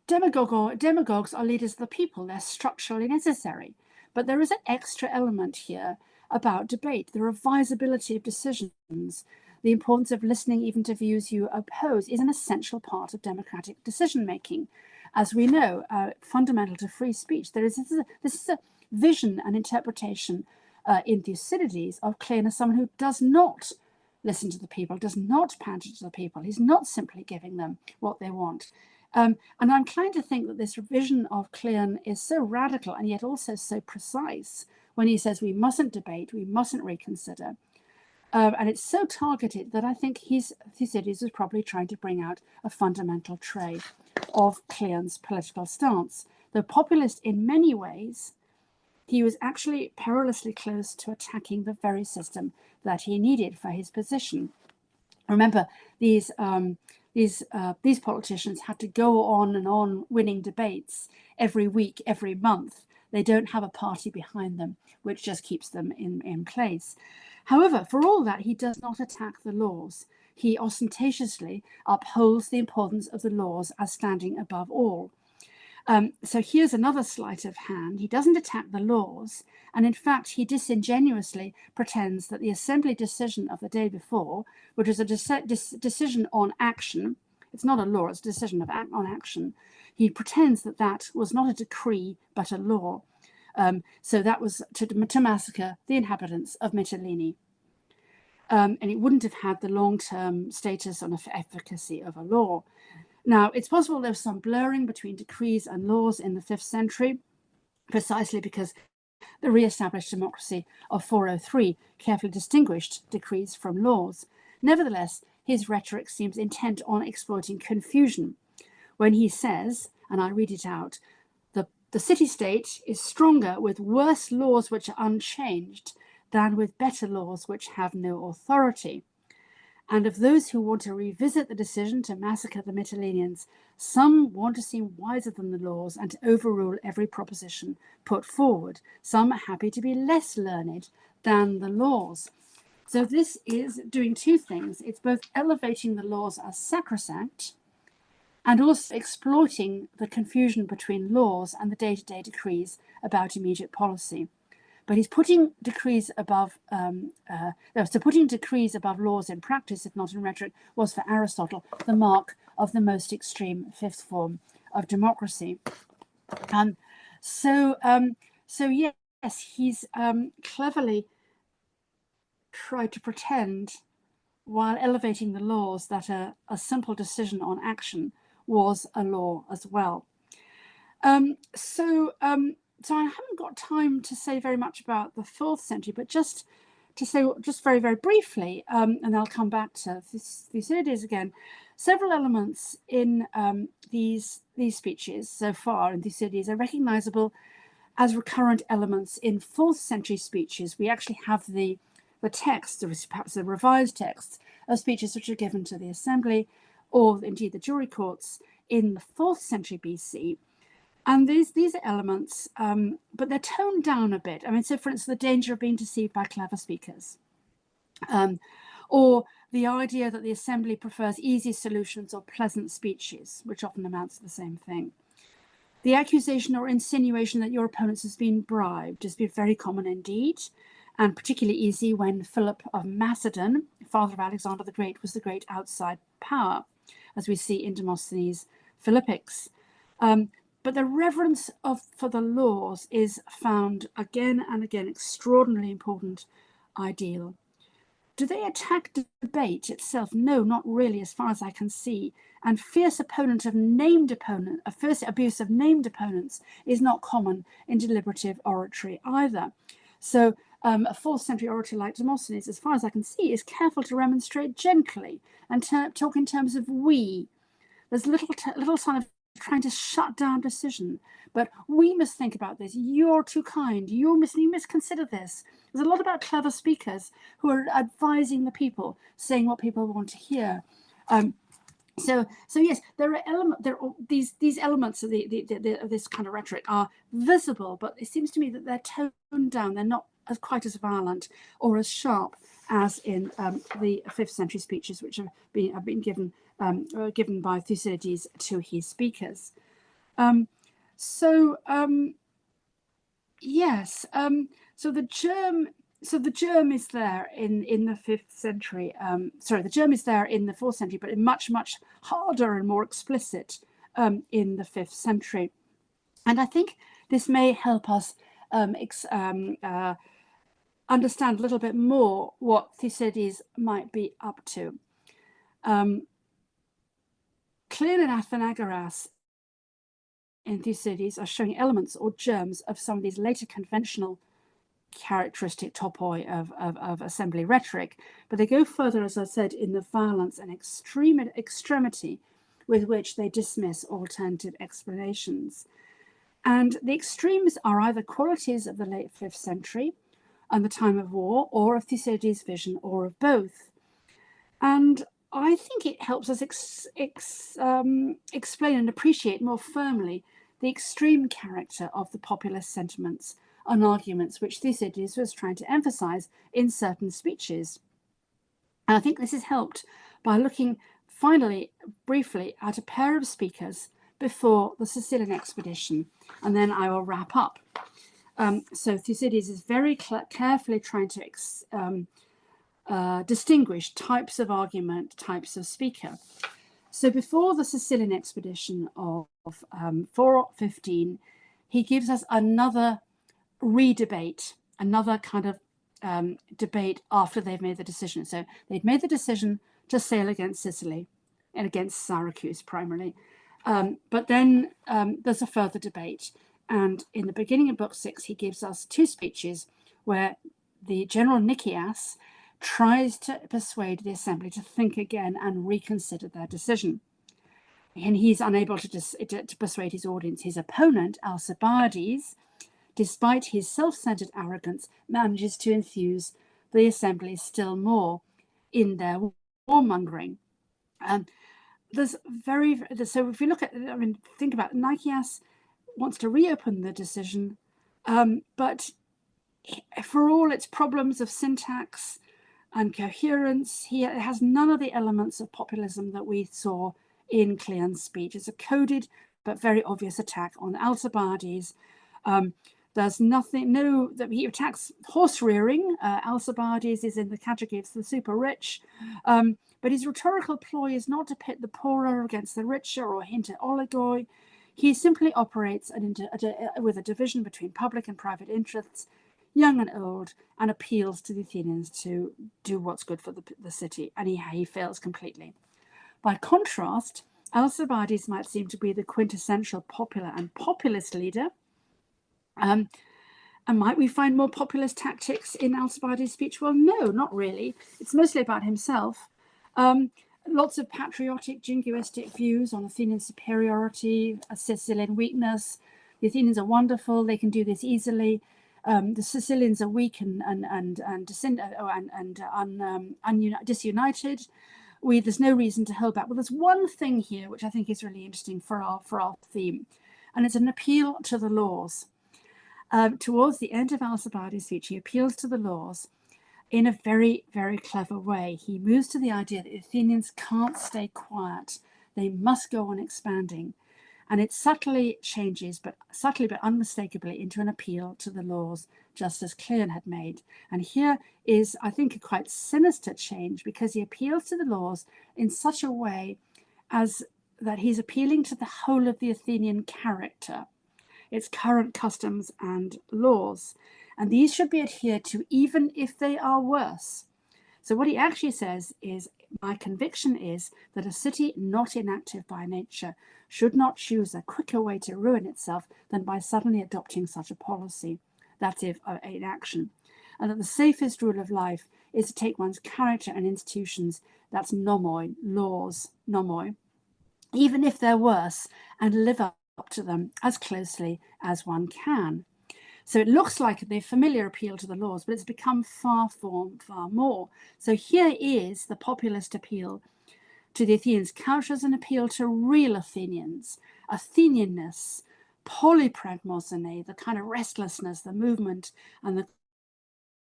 demagogues are leaders of the people. They're structurally necessary. But there is an extra element here about debate, the revisability of decisions. The importance of listening even to views you oppose is an essential part of democratic decision-making. As we know, fundamental to free speech, this is a vision and interpretation in Thucydides of Cleon as someone who does not listen to the people, does not pander to the people. He's not simply giving them what they want. And I'm inclined to think that this vision of Cleon is so radical and yet also so precise when he says we mustn't debate, we mustn't reconsider. And it's so targeted that I think Thucydides was probably trying to bring out a fundamental trait of Cleon's political stance. Though populist in many ways, he was actually perilously close to attacking the very system that he needed for his position. Remember, these politicians had to go on and on winning debates every week, every month. They don't have a party behind them, which just keeps them in place. However, for all that, he does not attack the laws. He ostentatiously upholds the importance of the laws as standing above all. So here's another sleight of hand. He doesn't attack the laws, and in fact, he disingenuously pretends that the assembly decision of the day before, which is a decision on action, it's not a law, it's a decision on action. He pretends that that was not a decree, but a law. So that was to massacre the inhabitants of Mytilene. And it wouldn't have had the long-term status and efficacy of a law. Now, it's possible there was some blurring between decrees and laws in the 5th century, precisely because the re-established democracy of 403 carefully distinguished decrees from laws. Nevertheless, his rhetoric seems intent on exploiting confusion when he says, and I read it out, the city-state is stronger with worse laws which are unchanged than with better laws which have no authority. And of those who want to revisit the decision to massacre the Mytileneans, some want to seem wiser than the laws and to overrule every proposition put forward. Some are happy to be less learned than the laws. So this is doing two things. It's both elevating the laws as sacrosanct and also exploiting the confusion between laws and the day-to-day decrees about immediate policy. But he's putting decrees above, so putting decrees above laws in practice, if not in rhetoric, was for Aristotle the mark of the most extreme 5th form of democracy. So yes, he's cleverly tried to pretend, while elevating the laws, that a simple decision on action was a law as well. So I haven't got time to say very much about the 4th century, but just to say very, very briefly, and I'll come back to Thucydides again, several elements in these speeches so far in Thucydides are recognizable as recurrent elements in 4th century speeches. We actually have the text, or perhaps the revised texts of speeches which are given to the assembly or indeed the jury courts in the 4th century BC. And these are elements, but they're toned down a bit. I mean, so for instance, the danger of being deceived by clever speakers, or the idea that the assembly prefers easy solutions or pleasant speeches, which often amounts to the same thing. The accusation or insinuation that your opponent has been bribed has been very common indeed, and particularly easy when Philip of Macedon, father of Alexander the Great, was the great outside power, as we see in Demosthenes' Philippics. But the reverence for the laws is found again and again extraordinarily important ideal. Do they attack debate itself? No, not really, as far as I can see. And fierce abuse of named opponents is not common in deliberative oratory either. So a 4th century orator like Demosthenes, as far as I can see, is careful to remonstrate gently and talk in terms of we. There's little sign of trying to shut down decision, but we must think about this. You're too kind. You must consider this. There's a lot about clever speakers who are advising the people, saying what people want to hear. So yes, these elements of this kind of rhetoric are visible, but it seems to me that they're toned down. They're not quite as violent or as sharp as in the 5th century speeches, which have been given by Thucydides to his speakers. Yes. So the germ is there in the 5th century. The germ is there in the 4th century, but much harder and more explicit in the 5th century. And I think this may help us understand a little bit more what Thucydides might be up to. Cleon and Athenagoras in Thucydides are showing elements or germs of some of these later conventional characteristic topoi of assembly rhetoric, but they go further, as I said, in the violence and extremity with which they dismiss alternative explanations. And the extremes are either qualities of the late 5th century and the time of war, or of Thucydides' vision, or of both. And I think it helps us explain and appreciate more firmly the extreme character of the populist sentiments on arguments which Thucydides was trying to emphasize in certain speeches. And I think this is helped by looking finally, briefly, at a pair of speakers before the Sicilian expedition, and then I will wrap up. So Thucydides is very carefully trying to distinguish types of argument, types of speaker. So before the Sicilian expedition of 415, he gives us another re-debate, another kind of debate after they've made the decision. So they'd made the decision to sail against Sicily and against Syracuse primarily. But then there's a further debate. And in the beginning of book 6, he gives us 2 speeches where the general Nicias tries to persuade the assembly to think again and reconsider their decision. And he's unable to persuade his audience. His opponent, Alcibiades, despite his self-centered arrogance, manages to enthuse the assembly still more in their warmongering. So if we look at, think about Nicias wants to reopen the decision, but for all its problems of syntax and coherence, it has none of the elements of populism that we saw in Cleon's speech. It's a coded but very obvious attack on Alcibiades. There's that he attacks horse rearing. Alcibiades is in the category of the super rich, but his rhetorical ploy is not to pit the poorer against the richer or hint at oligarchy. He simply operates with a division between public and private interests, young and old, and appeals to the Athenians to do what's good for the city, and he fails completely. By contrast, Alcibiades might seem to be the quintessential popular and populist leader. And might we find more populist tactics in Alcibiades' speech? Well, no, not really. It's mostly about himself. Lots of patriotic, jingoistic views on Athenian superiority, a Sicilian weakness. The Athenians are wonderful; they can do this easily. The Sicilians are weak and disunited. There's no reason to hold back. Well, there's one thing here which I think is really interesting for our theme, and it's an appeal to the laws. Towards the end of Alcibiades' speech, he appeals to the laws in a very, very clever way. He moves to the idea that the Athenians can't stay quiet. They must go on expanding. And it subtly changes, but unmistakably, into an appeal to the laws, just as Cleon had made. And here is, I think, a quite sinister change, because he appeals to the laws in such a way as that he's appealing to the whole of the Athenian character, its current customs and laws. And these should be adhered to even if they are worse. So what he actually says is, my conviction is that a city not inactive by nature should not choose a quicker way to ruin itself than by suddenly adopting such a policy. That's if in action. And that the safest rule of life is to take one's character and institutions, that's nomoi, laws, nomoi, even if they're worse, and live up to them as closely as one can. So it looks like the familiar appeal to the laws, but it's become far more. So here is the populist appeal to the Athenians, couched as an appeal to real Athenians, Athenianness, polypragmosine, the kind of restlessness, the movement, and the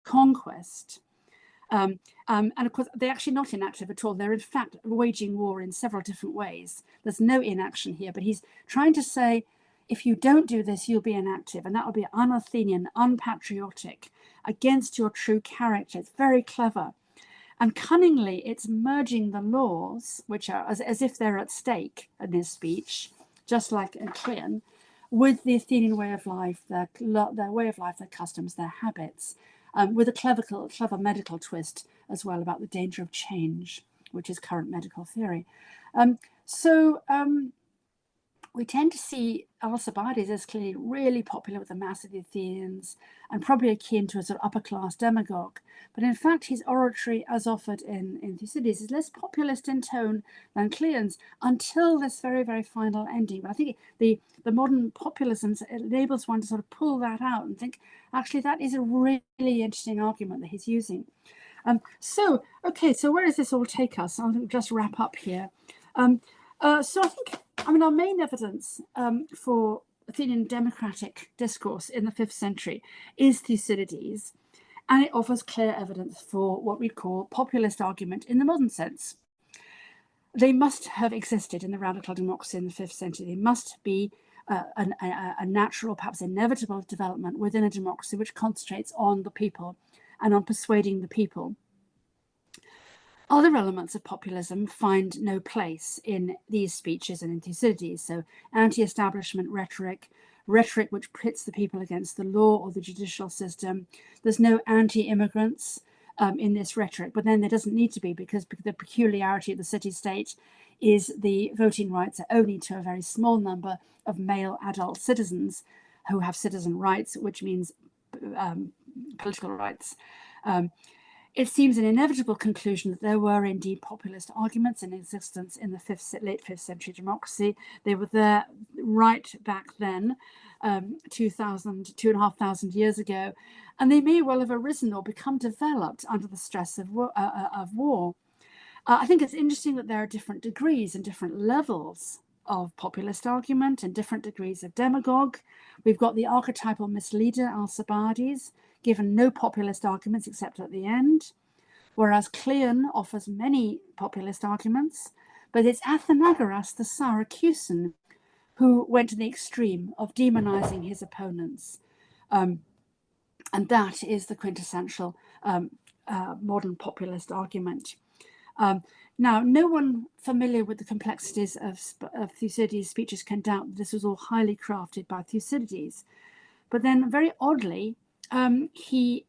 conquest. And of course, they're actually not inactive at all. They're in fact waging war in several different ways. There's no inaction here, but he's trying to say, if you don't do this, you'll be inactive, and that will be un-Athenian, unpatriotic, against your true character. It's very clever. And cunningly, it's merging the laws, which are as if they're at stake in his speech, just like in Cleon, with the Athenian way of life, their way of life, their customs, their habits, with a clever medical twist as well about the danger of change, which is current medical theory. We tend to see Alcibiades as clearly really popular with the mass of the Athenians and probably akin to a sort of upper-class demagogue. But in fact, his oratory, as offered in Thucydides, is less populist in tone than Cleon's until this very, very final ending. But I think the modern populism enables one to sort of pull that out and think, actually, that is a really interesting argument that he's using. So where does this all take us? I'll just wrap up here. So I think, our main evidence for Athenian democratic discourse in the 5th century is Thucydides, and it offers clear evidence for what we call populist argument in the modern sense. They must have existed in the radical democracy in the 5th century. They must be a natural, perhaps inevitable development within a democracy which concentrates on the people and on persuading the people. Other elements of populism find no place in these speeches and in Thucydides. So anti-establishment rhetoric which pits the people against the law or the judicial system. There's no anti-immigrants in this rhetoric, but then there doesn't need to be, because the peculiarity of the city-state is the voting rights are only to a very small number of male adult citizens who have citizen rights, which means political rights. It seems an inevitable conclusion that there were indeed populist arguments in existence in the late 5th century democracy. They were there right back then, 2,500 years ago, and they may well have arisen or become developed under the stress of war. I think it's interesting that there are different degrees and different levels of populist argument and different degrees of demagogue. We've got the archetypal misleader Alcibiades, given no populist arguments except at the end, whereas Cleon offers many populist arguments, but it's Athenagoras, the Syracusan, who went to the extreme of demonizing his opponents. And that is the quintessential modern populist argument. Now, no one familiar with the complexities of Thucydides' speeches can doubt that this was all highly crafted by Thucydides. But then, very oddly, he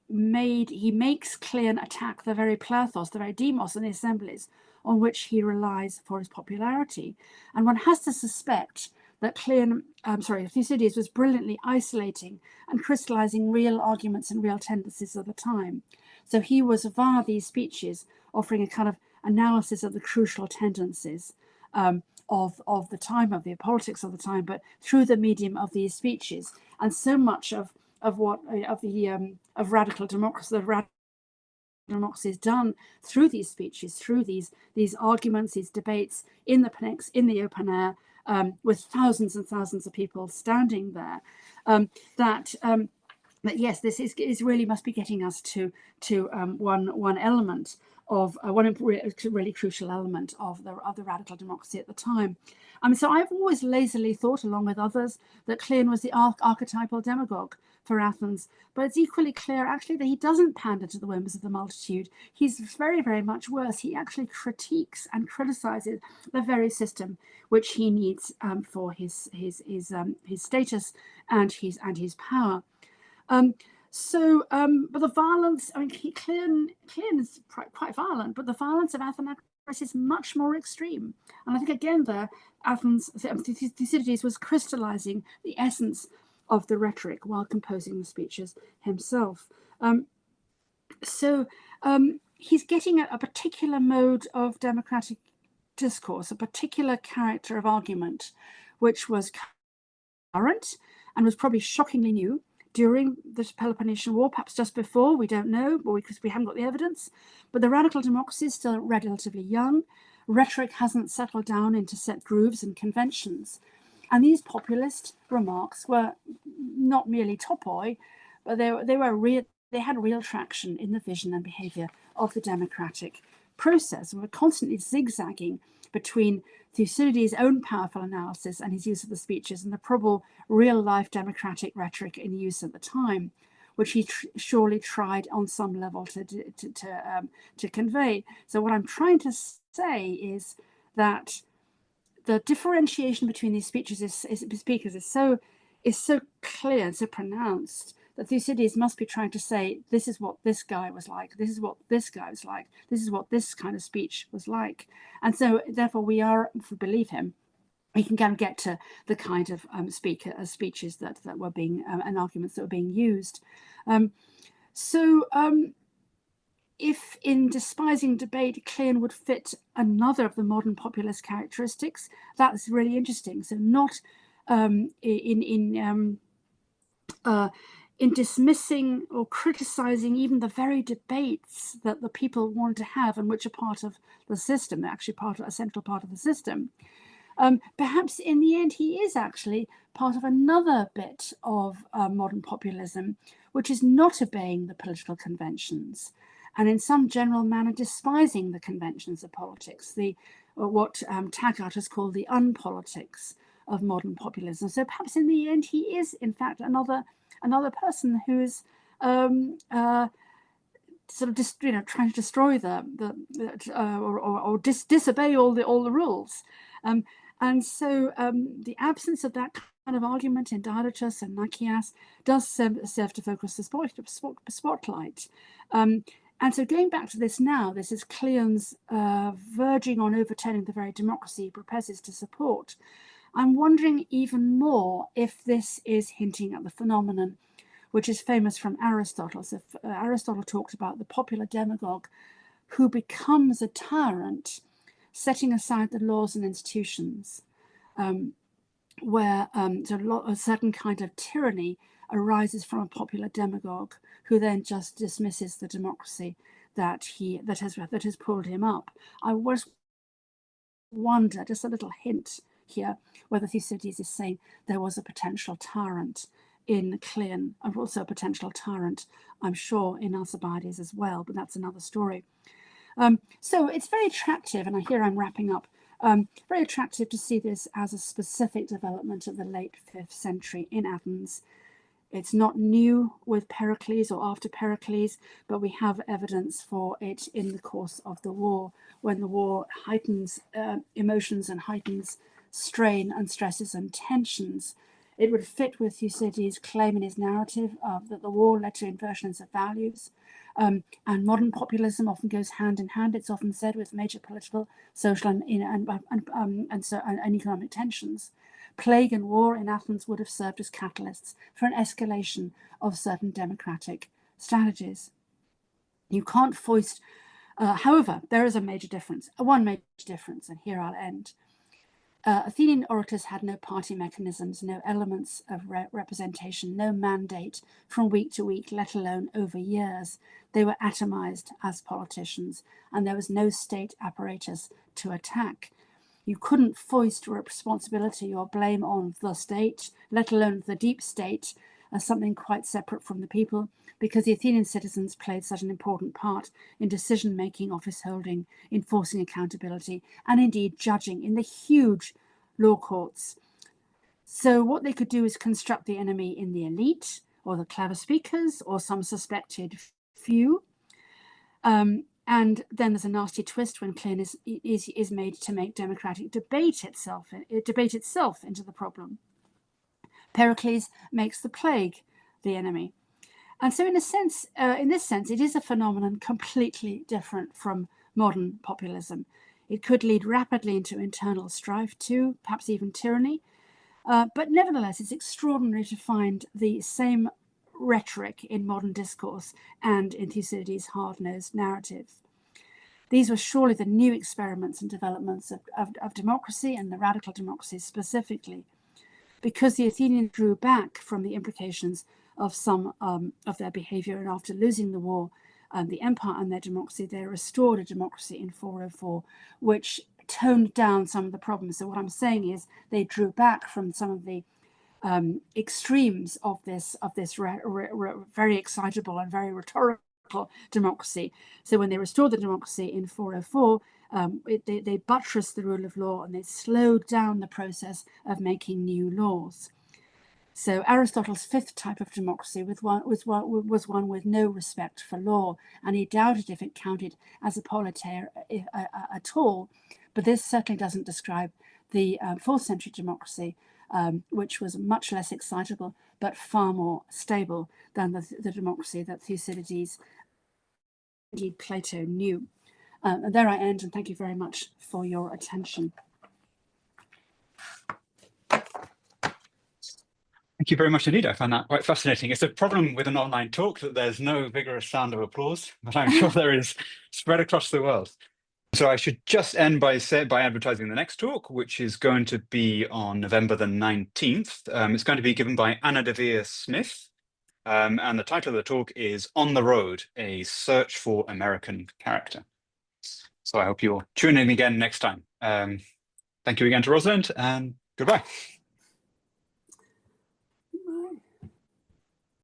makes Cleon attack the very plethos, the very demos in the assemblies on which he relies for his popularity. And one has to suspect that Thucydides was brilliantly isolating and crystallizing real arguments and real tendencies of the time. So he was, via these speeches, offering a kind of analysis of the crucial tendencies of the time, of the politics of the time, but through the medium of these speeches. And so much of radical democracy, democracy is done through these speeches, through these arguments, these debates in the Pnyx, in the open air, with thousands and thousands of people standing there. That yes, this is really must be getting us to one element of one really crucial element of the radical democracy at the time. So I've always lazily thought, along with others, that Cleon was the archetypal demagogue for Athens, but it's equally clear actually that he doesn't pander to the whims of the multitude. He's very, very much worse. He actually critiques and criticizes the very system which he needs for his status and his power. But the violence, Cleon is quite violent, but the violence of Athenagoras is much more extreme. And I think again there, Thucydides was crystallizing the essence of the rhetoric while composing the speeches himself. He's getting a particular mode of democratic discourse, a particular character of argument, which was current and was probably shockingly new during the Peloponnesian War, perhaps just before, we don't know, because we haven't got the evidence. But the radical democracy is still relatively young. Rhetoric hasn't settled down into set grooves and conventions. And these populist remarks were not merely topoi, but they had real traction in the vision and behavior of the democratic process, and were constantly zigzagging between Thucydides' own powerful analysis and his use of the speeches and the probable real-life democratic rhetoric in use at the time, which he surely tried on some level to convey. So what I'm trying to say is that the differentiation between these speakers is so clear and so pronounced that Thucydides must be trying to say, this is what this guy was like, this is what this guy was like, this is what this kind of speech was like. And so therefore if we believe him, we can kind of get to the kind of speeches that were being, and arguments that were being used. If in despising debate, Cleon would fit another of the modern populist characteristics, that's really interesting. So not in dismissing or criticizing even the very debates that the people want to have and which are part of the system, actually a central part of the system. Perhaps in the end he is actually part of another bit of modern populism, which is not obeying the political conventions and in some general manner despising the conventions of politics, what Taggart has called the unpolitics of modern populism. So perhaps in the end he is in fact another person who is sort of just trying to destroy or disobey all the rules, and so the absence of that kind of argument in Diodotus and Nicias does serve to focus the spotlight. And so going back to this now, this is Cleon's verging on overturning the very democracy he proposes to support. I'm wondering even more if this is hinting at the phenomenon which is famous from Aristotle. So Aristotle talked about the popular demagogue who becomes a tyrant, setting aside the laws and institutions, where a certain kind of tyranny arises from a popular demagogue who then just dismisses the democracy that has pulled him up. I was wonder, just a little hint here, whether Thucydides is saying there was a potential tyrant in Cleon, and also a potential tyrant, I'm sure, in Alcibiades as well, but that's another story. So it's very attractive, and here I'm wrapping up, very attractive to see this as a specific development of the late 5th century in Athens. It's not new with Pericles or after Pericles, but we have evidence for it in the course of the war, when the war heightens emotions and heightens strain and stresses and tensions. It would fit with Thucydides' claim in his narrative that the war led to inversions of values. And modern populism often goes hand in hand, it's often said, with major political, social, and economic tensions. Plague and war in Athens would have served as catalysts for an escalation of certain democratic strategies. You can't foist, however, there is a major difference, one major difference, and here I'll end. Athenian orators had no party mechanisms, no elements of representation, no mandate from week to week, let alone over years. They were atomized as politicians, and there was no state apparatus to attack. You couldn't foist responsibility or blame on the state, let alone the deep state, as something quite separate from the people, because the Athenian citizens played such an important part in decision-making, office-holding, enforcing accountability, and indeed judging in the huge law courts. So what they could do is construct the enemy in the elite, or the clever speakers, or some suspected few. And then there's a nasty twist when Cleon is made to make democratic debate itself into the problem. Pericles makes the plague the enemy. And so in this sense, it is a phenomenon completely different from modern populism. It could lead rapidly into internal strife too, perhaps even tyranny. But nevertheless, it's extraordinary to find the same rhetoric in modern discourse and in Thucydides' hard-nosed narrative. These were surely the new experiments and developments of democracy, and the radical democracies specifically, because the Athenians drew back from the implications of some of their behavior, and after losing the war, the empire and their democracy, they restored a democracy in 404, which toned down some of the problems. So what I'm saying is they drew back from some of the extremes of this very excitable and very rhetorical democracy. So when they restored the democracy in 404, they buttressed the rule of law, and they slowed down the process of making new laws. So Aristotle's fifth type of democracy was one with no respect for law, and he doubted if it counted as a politeia at all. But this certainly doesn't describe the 4th century democracy, which was much less excitable but far more stable than the democracy that Thucydides, indeed Plato, knew. And there I end, and thank you very much for your attention. Thank you very much indeed. I found that quite fascinating. It's a problem with an online talk that there's no vigorous sound of applause, but I'm sure there is spread across the world. So I should just end by advertising the next talk, which is going to be on November the 19th. It's going to be given by Anna Devere Smith, and the title of the talk is On the Road, A Search for American Character. So I hope you'll tune in again next time. Thank you again to Rosalind, and goodbye.